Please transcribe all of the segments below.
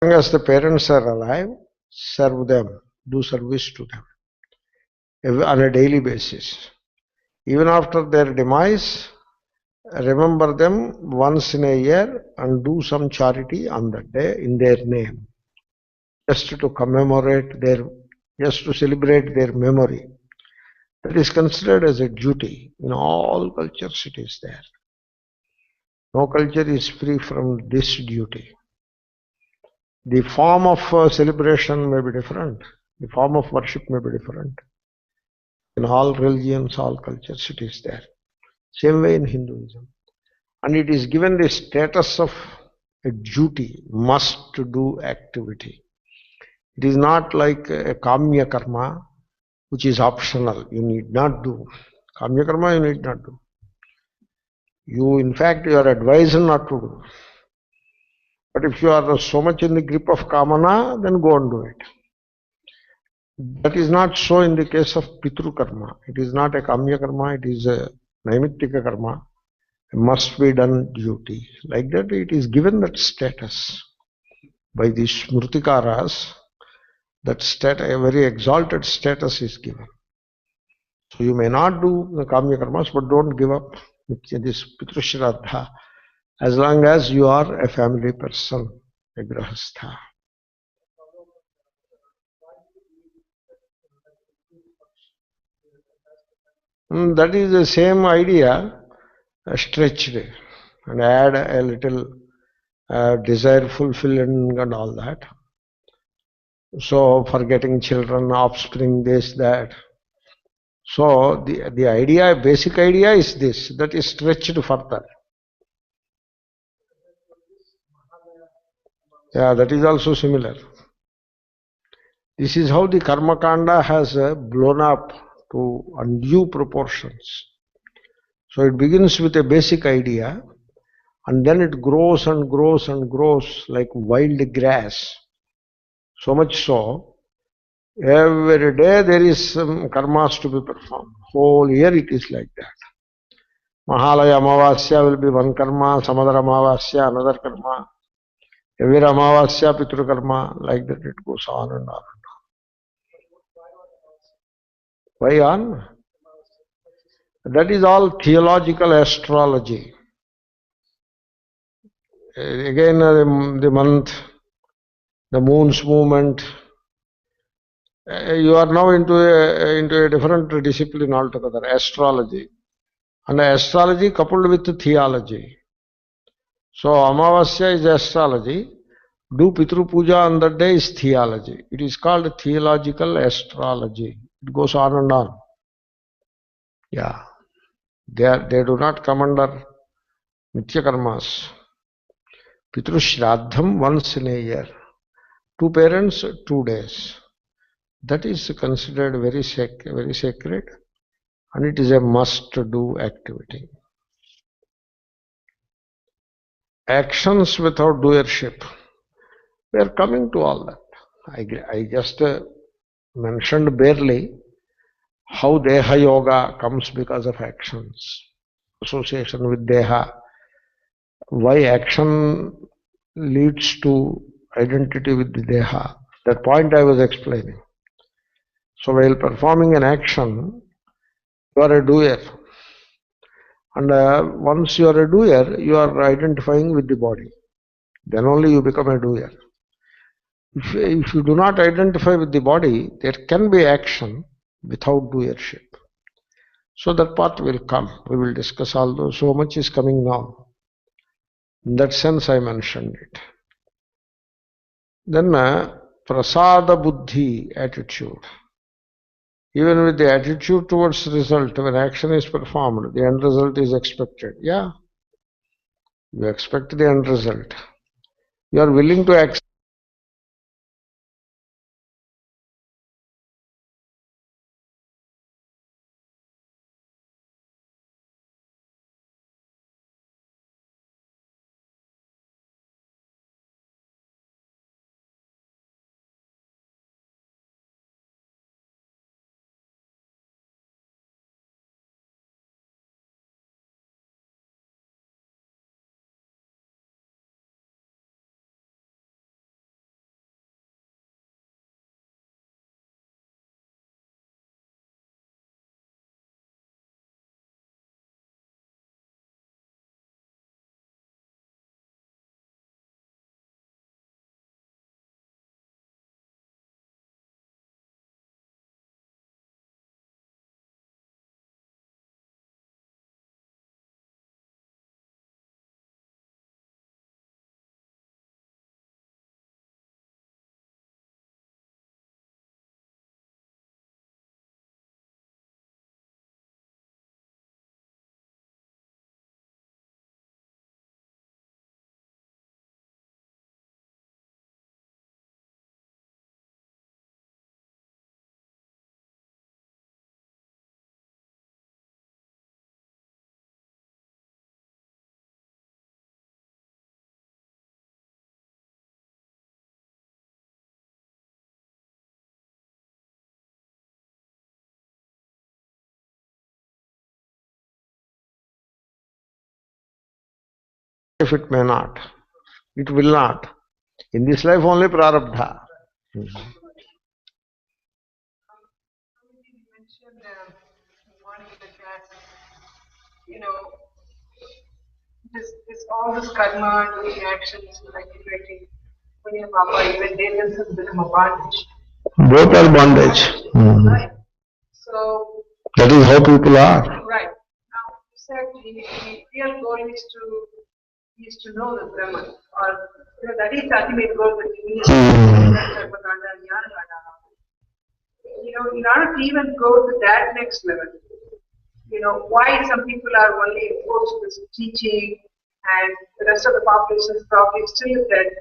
long as the parents are alive, serve them, do service to them on a daily basis. Even after their demise, remember them once in a year and do some charity on that day in their name, just to commemorate their, just to celebrate their memory. That is considered as a duty. In all cultures it is there. No culture is free from this duty. The form of celebration may be different. The form of worship may be different. In all religions, all cultures, it is there. Same way in Hinduism. And it is given the status of a duty, must do activity. It is not like a kamya karma, which is optional. You need not do. Kamya karma, you need not do. You, in fact, you are advised not to do. But if you are so much in the grip of kamana, then go and do it. That is not so in the case of Pitru karma. It is not a kamya karma, it is a naimittika karma. It must be done duty. Like that, it is given that status by the smrutikaras. That a very exalted status is given. So you may not do the kamya karmas, but don't give up this Pitru Shraddha as long as you are a family person, a grahastha. That is the same idea stretched and add a little desire fulfilling and all that. So for getting children, offspring, this, that. So the idea, basic idea is this, that is stretched further. Yeah, that is also similar. This is how the Karma Kanda has blown up to undue proportions. So it begins with a basic idea, and then it grows and grows and grows like wild grass. So much so, every day there is some karmas to be performed. Whole year it is like that. Mahalaya Amavasya will be one karma, some other Amavasya another karma. Every Amavasya Pitru karma, like that it goes on and on. Why on? That is all theological astrology. Again, the month, the moon's movement. You are now into a different discipline altogether, astrology. And astrology coupled with theology. So Amavasya is astrology. Do Pitru Puja on that day is theology. It is called theological astrology. It goes on and on. Yeah. They do not come under Nitya Karmas. Pitru Shraddham once in a year. Two parents, 2 days. That is considered very sacred, and it is a must-do activity. Actions without doership. We are coming to all that. I just mentioned barely how Deha Yoga comes because of actions, association with Deha, why action leads to identity with the Deha. That point I was explaining. So while performing an action, you are a doer. And once you are a doer, you are identifying with the body. Then only you become a doer. If you do not identify with the body, there can be action without doership. So that part will come. We will discuss all those. So much is coming now. In that sense, I mentioned it. Then prasada buddhi, attitude. Even with the attitude towards result, when action is performed, the end result is expected. Yeah, you expect the end result. You are willing to accept If it may not, it will not. In this life only prarabdha. This all this karma doing actions like creating Punya Papa, even they themselves become a bondage. Both are bondage. Right. So That is how people are. right. Now you said the real goal is to know the Brahman. Or that is the ultimate goal that we need. In order to even go to that next level, why some people are only exposed to this teaching and the rest of the population is probably still in that,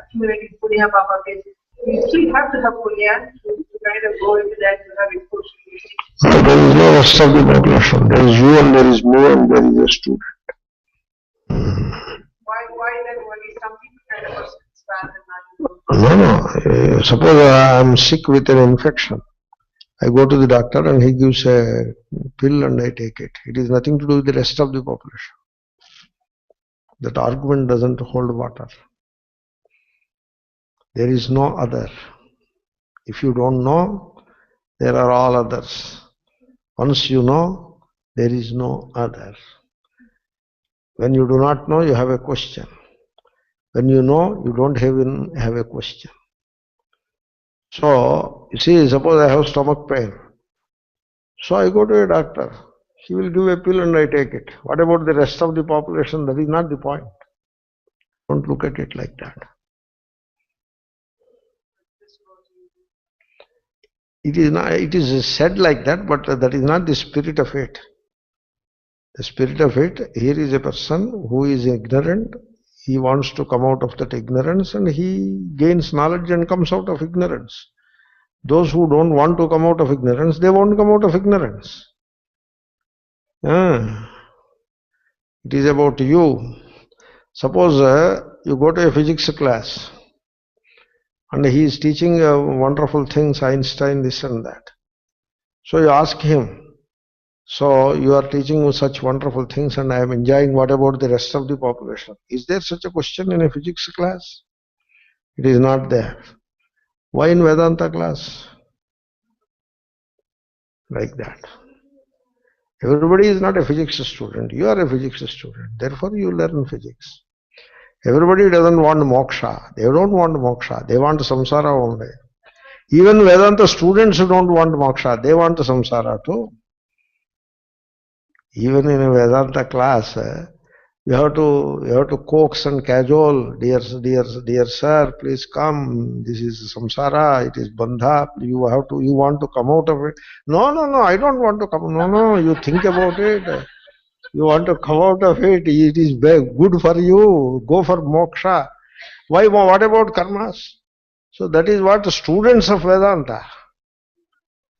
accumulating punya papa phase. You still have to have punya to kind of go into that to have exposure to this teaching. There is no rest of the population. There is you and there is me and there is a student. Why then only some people kind of expand and not No. Suppose I am sick with an infection. I go to the doctor and he gives a pill and I take it. It is nothing to do with the rest of the population. That argument doesn't hold water. There is no other. If you don't know, there are all others. Once you know, there is no other. When you do not know, you have a question. When you know, you don't even have a question. So, you see, suppose I have stomach pain. So I go to a doctor. He will give a pill and I take it. What about the rest of the population? That is not the point. Don't look at it like that. It is not. It is said like that, but that is not the spirit of it. The spirit of it, here is a person who is ignorant. He wants to come out of that ignorance and he gains knowledge and comes out of ignorance. Those who don't want to come out of ignorance, they won't come out of ignorance. It is about you. Suppose you go to a physics class and he is teaching wonderful things, Einstein, this and that. So you ask him, so you are teaching such wonderful things and I am enjoying, what about the rest of the population? Is there such a question in a physics class? It is not there. Why in Vedanta class? Like that. Everybody is not a physics student. You are a physics student. Therefore you learn physics. Everybody doesn't want moksha. They don't want moksha. They want samsara only. Even Vedanta students don't want moksha. They want samsara too. Even in a Vedanta class, you have to coax and cajole, dear sir, please come. This is samsara. It is bandha. You want to come out of it. No, I don't want to come. No, you think about it. You want to come out of it. It is good for you. Go for moksha. Why? What about karmas? So that is what students of Vedanta,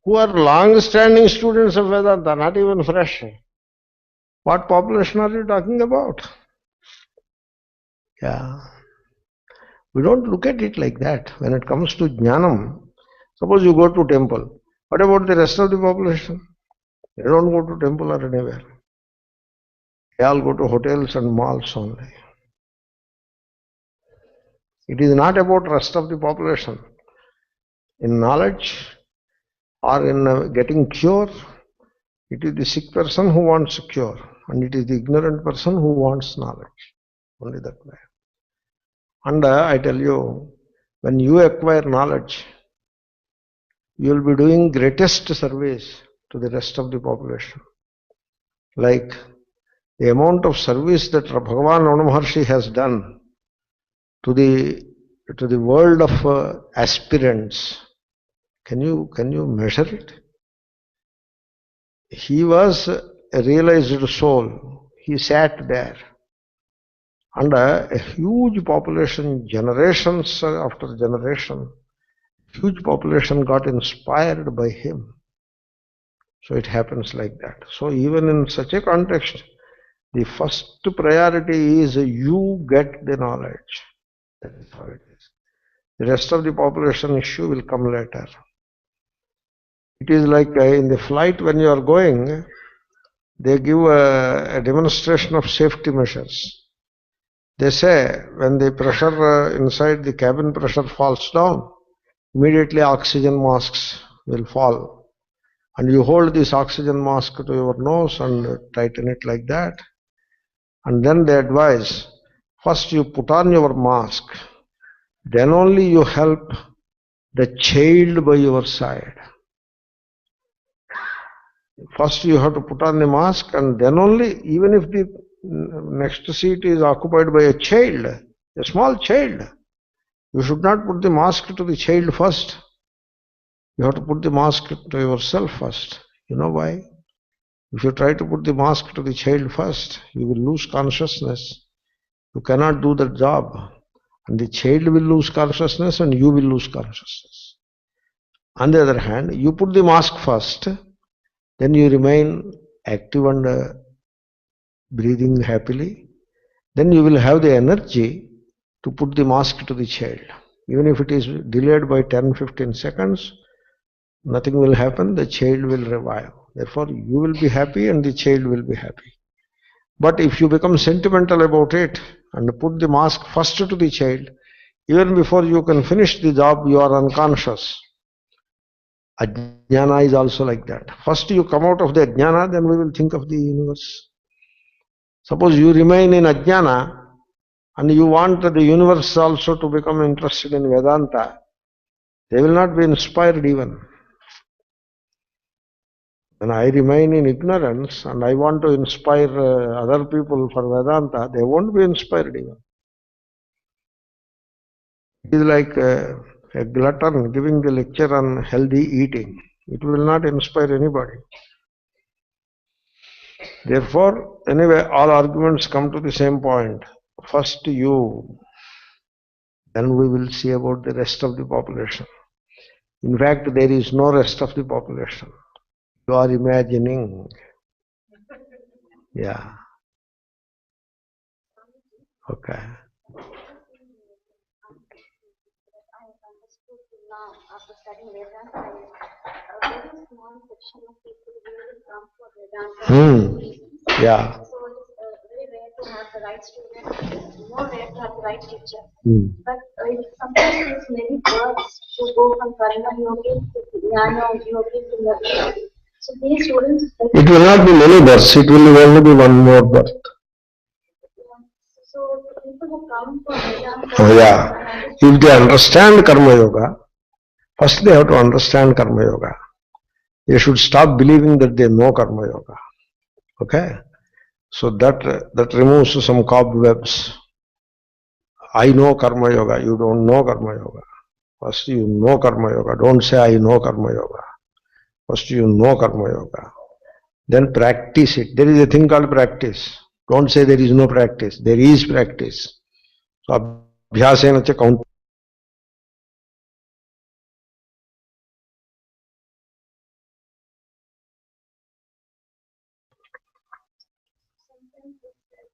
who are long-standing students of Vedanta, not even fresh. What population are you talking about? Yeah. We don't look at it like that. When it comes to jnanam, suppose you go to temple. What about the rest of the population? They don't go to temple or anywhere. They all go to hotels and malls only. It is not about rest of the population. In knowledge or in getting cure, it is the sick person who wants cure, and it is the ignorant person who wants knowledge. Only that way. And I tell you, when you acquire knowledge, you will be doing greatest service to the rest of the population. Like the amount of service that Bhagavan Ramana Maharshi has done to the world of aspirants. Can you measure it? He was a realized soul. He sat there. And a huge population, generations after generation, huge population got inspired by him. So it happens like that. So even in such a context, the first priority is you get the knowledge. That is how it is. The rest of the population issue will come later. It is like in the flight when you are going, they give a demonstration of safety measures. They say when the pressure inside the cabin pressure falls down, immediately oxygen masks will fall. And you hold this oxygen mask to your nose and tighten it like that. And then they advise, first you put on your mask, then only you help the child by your side. First you have to put on the mask, and then only, even if the next seat is occupied by a child, a small child, you should not put the mask to the child first. You have to put the mask to yourself first. You know why? If you try to put the mask to the child first, you will lose consciousness. You cannot do the job. And the child will lose consciousness and you will lose consciousness. On the other hand, you put the mask first, then you remain active and breathing happily. Then you will have the energy to put the mask to the child. Even if it is delayed by 10-15 seconds, nothing will happen, the child will revive. Therefore, you will be happy and the child will be happy. But if you become sentimental about it and put the mask first to the child, even before you can finish the job, you are unconscious. Ajnana is also like that. First you come out of the ajnana, then we will think of the universe. Suppose you remain in ajnana and you want the universe also to become interested in Vedanta, they will not be inspired even. When I remain in ignorance and I want to inspire other people for Vedanta, they won't be inspired even. It is like a glutton giving the lecture on healthy eating. It will not inspire anybody. Therefore, anyway, all arguments come to the same point. First you, then we will see about the rest of the population. In fact, there is no rest of the population. You are imagining. Yeah. Okay. Now, after studying Vedanta, a very small section of people really come for Vedanta. Yeah. So it's very rare to have the right student, more rare to have the right teacher. But sometimes it takes many births to go from Karma Yogi to Jnana Yogi to Nirvana. So these students. It will not be many births, it will only be one more birth. So people who come for Vedanta. Oh, yeah. If they understand Karma Yoga, first they have to understand Karma Yoga. They should stop believing that they know Karma Yoga. Okay? So that removes some cobwebs. I know Karma Yoga, you don't know Karma Yoga. First you know Karma Yoga. Don't say I know Karma Yoga. First you know Karma Yoga. Then practice it. There is a thing called practice. Don't say there is no practice. There is practice. So abhyasena cha count.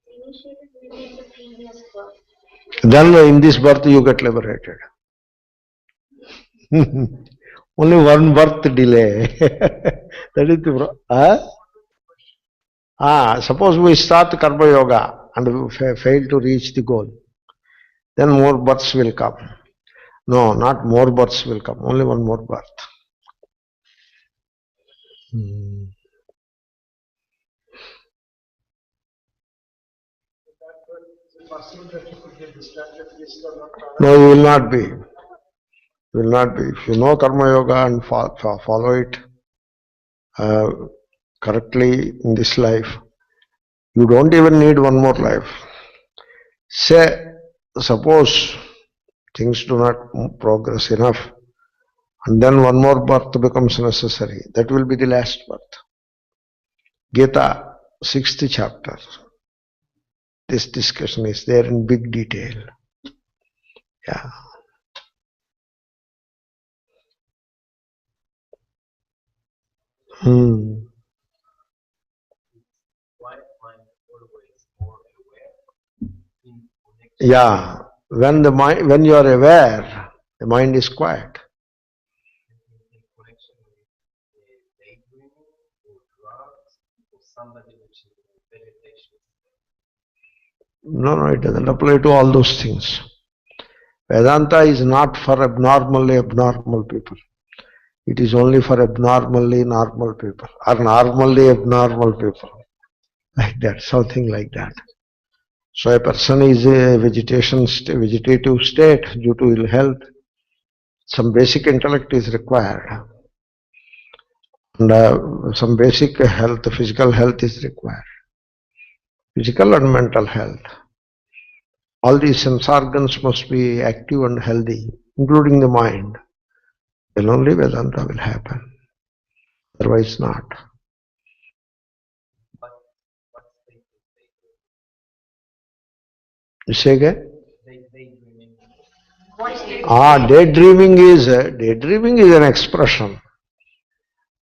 Initiated maybe in the previous birth. Then in this birth you get liberated. Only one birth delay. That is the suppose we start Karma Yoga and we fail to reach the goal. Then more births will come. No, not more births will come. Only one more birth. No, you will not be. You will not be. If you know Karma Yoga and follow it correctly in this life, you don't even need one more life. Say, suppose things do not progress enough, and then one more birth becomes necessary. That will be the last birth. Gita, 6th chapter. This discussion is there in big detail. Yeah. Yeah. When you are aware, the mind is quiet. No, no, it doesn't apply to all those things. Vedanta is not for abnormally abnormal people. It is only for abnormally normal people or normally abnormal people. Like that, something like that. So a person is a vegetative state due to ill health. Some basic intellect is required. And some basic health, physical health is required. Physical and mental health. All these sense organs must be active and healthy, including the mind. Then only Vedanta will happen. Otherwise not. You say again? Daydreaming is an expression.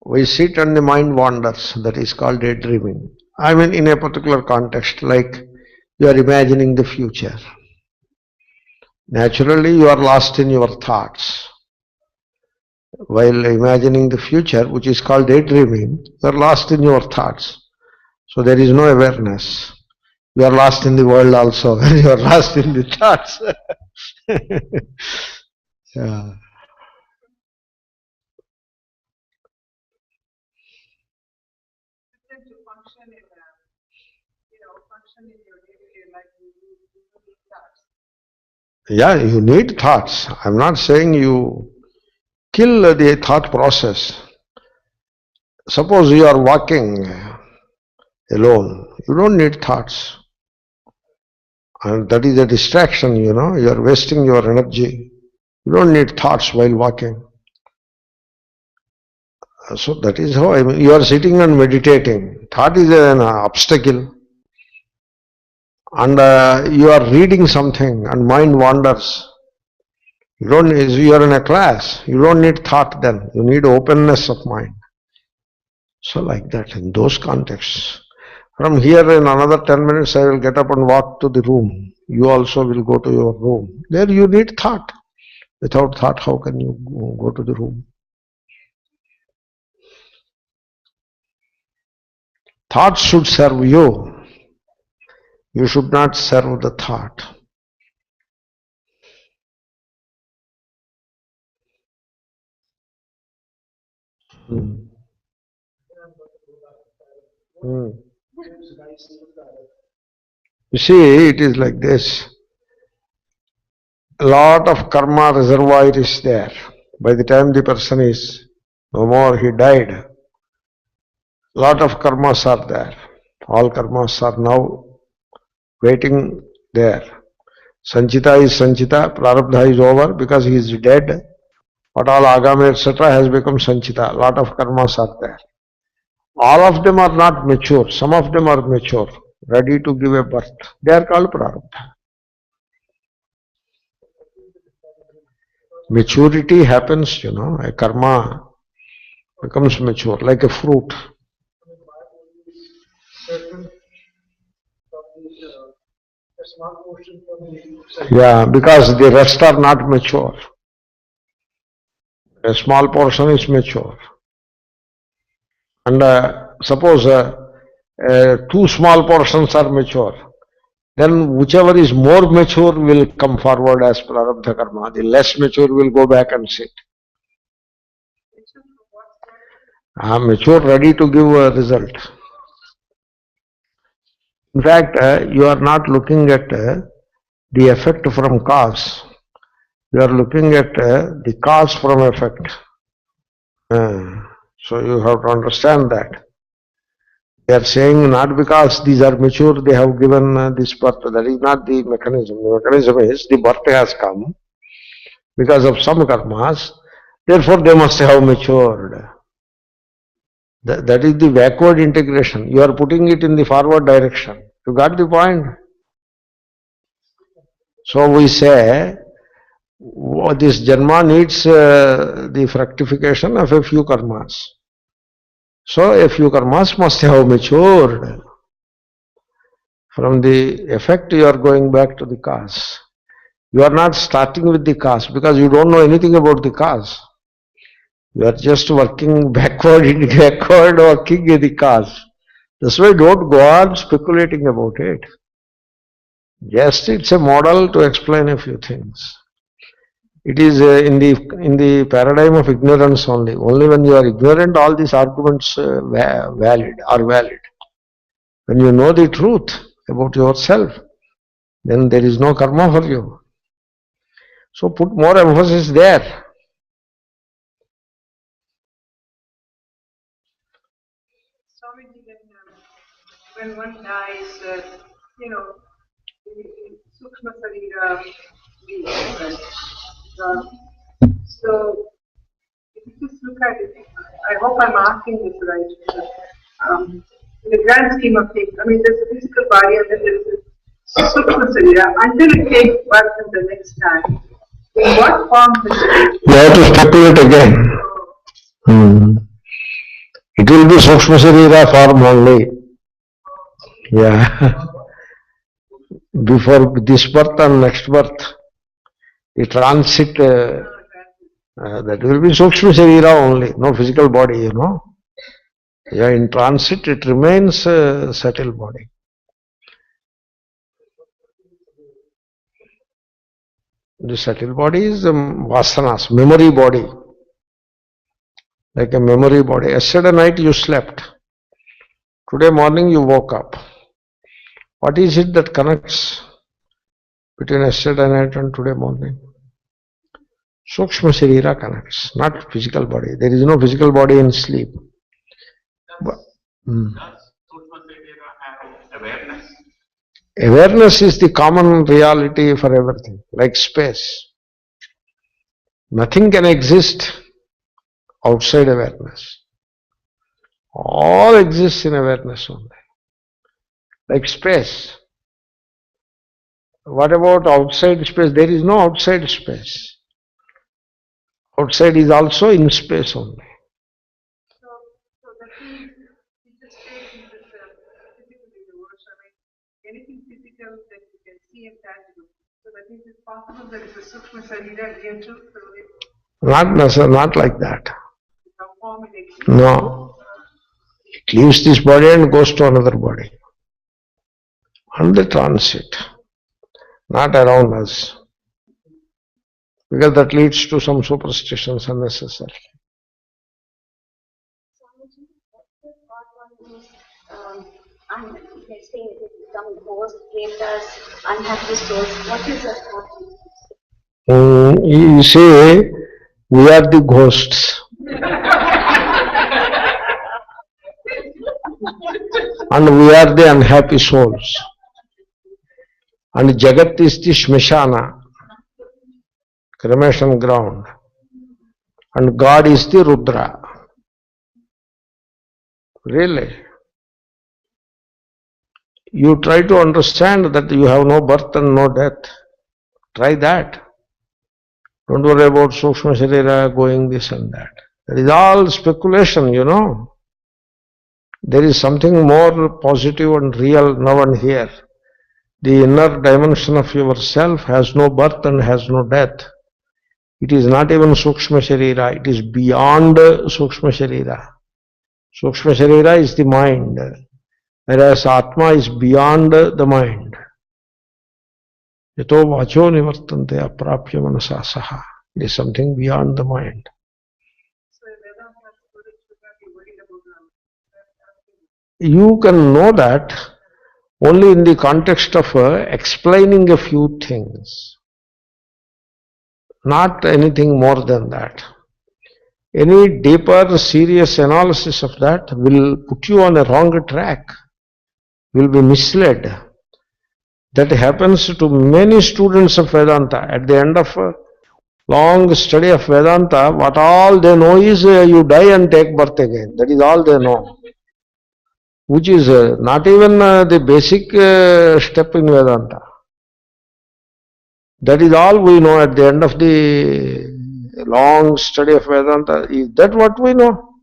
We sit and the mind wanders. That is called daydreaming. I mean, in a particular context, like you are imagining the future. Naturally, you are lost in your thoughts. While imagining the future, which is called daydreaming, you are lost in your thoughts. So there is no awareness. You are lost in the world also. You are lost in the thoughts. Yeah. To function in, function in your day-to-day life, you need thoughts. Yeah, you need thoughts. I'm not saying you kill the thought process. Suppose you are walking alone, you don't need thoughts. And that is a distraction, you are wasting your energy. You don't need thoughts while walking. So that is how, you are sitting and meditating. Thought is an obstacle. And you are reading something and mind wanders. You are in a class. You don't need thought then. You need openness of mind. So like that, in those contexts. From here in another 10 minutes I will get up and walk to the room. You also will go to your room. There you need thought. Without thought, how can you go to the room? Thought should serve you. You should not serve the thought. Hmm. Hmm. You see, it is like this. A lot of karma reservoir is there. By the time the person is no more, he died. A lot of karmas are there. All karmas are now waiting there. Sanchita is Sanchita, Prarabdha is over because he is dead. But all Agami etc. has become Sanchita. A lot of karmas are there. All of them are not mature. Some of them are mature, ready to give a birth. They are called Prarabdha. Maturity happens, a karma becomes mature, like a fruit. Yeah, because the rest are not mature. A small portion is mature. And suppose two small portions are mature. Then whichever is more mature will come forward as prarabdha karma. The less mature will go back and sit. Mature, ready to give a result. In fact, you are not looking at the effect from cause. You are looking at the cause from effect. So you have to understand that. They are saying not because these are mature, they have given this birth. That is not the mechanism. The mechanism is the birth has come because of some karmas, therefore they must have matured. That is the backward integration. You are putting it in the forward direction. You got the point? So we say, this Janma needs the fructification of a few karmas. So a few karmas must have matured. From the effect you are going back to the cause. You are not starting with the cause because you don't know anything about the cause. You are just working backward working in the cause. That's why don't go on speculating about it. Just it's a model to explain a few things. It is in the paradigm of ignorance only. Only when you are ignorant, all these arguments are valid. When you know the truth about yourself, then there is no karma for you. So put more emphasis there. Swamiji, when one dies, Sukshma Sarira, so if you just look at it, I hope I'm asking this right. In the grand scheme of things, I mean, there's a physical body and then there's a Sukshma Sarira. Until it takes birth in the next time, in what form will it take? You have to speculate again. It will be Sukshma Sarira form only. Yeah. Before this birth and next birth, the transit, that will be Sukshma Sarira only, no physical body, Yeah, in transit it remains a subtle body. The subtle body is vasanas, memory body. Like a memory body. Yesterday night you slept. Today morning you woke up. What is it that connects between yesterday night and today morning? Sukshma Sarira connects, not physical body. There is no physical body in sleep. Does Sukshma Sarira have awareness? Awareness is the common reality for everything, like space. Nothing can exist outside awareness. All exists in awareness only. Like space. What about outside space? There is no outside space. Outside is also in space only. So that means it just stays in this physical universe. I mean, anything physical that you can see and tangible. So that means it's possible that it's a Sukshma Sarira here too. Not like that. Some form it exists. No. It leaves this body and goes to another body. On the transit. Not around us. Because that leads to some superstitions unnecessarily. Swamiji, what one is, let's say it become ghost, creators, unhappy souls. What is that thought? You say, we are the ghosts. And we are the unhappy souls. And Jagat is the Shmashana, cremation ground. And God is the Rudra. Really? You try to understand that you have no birth and no death. Try that. Don't worry about Sukshma Sharira going this and that. That is all speculation, There is something more positive and real now and here. The inner dimension of yourself has no birth and has no death. It is not even Sukshma Sharira, it is beyond Sukshma Sharira. Sukshma Sharira is the mind, whereas Atma is beyond the mind. Yato vacho nivartante aprapya manasa saha. It is something beyond the mind. So Vedanta students should not be worried about that. You can know that only in the context of explaining a few things. Not anything more than that. Any deeper, serious analysis of that will put you on a wrong track, will be misled. That happens to many students of Vedanta. At the end of a long study of Vedanta, what all they know is you die and take birth again. That is all they know. Which is not even the basic step in Vedanta. That is all we know at the end of the long study of Vedanta. Is that what we know?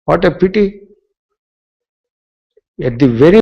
What a pity. At the very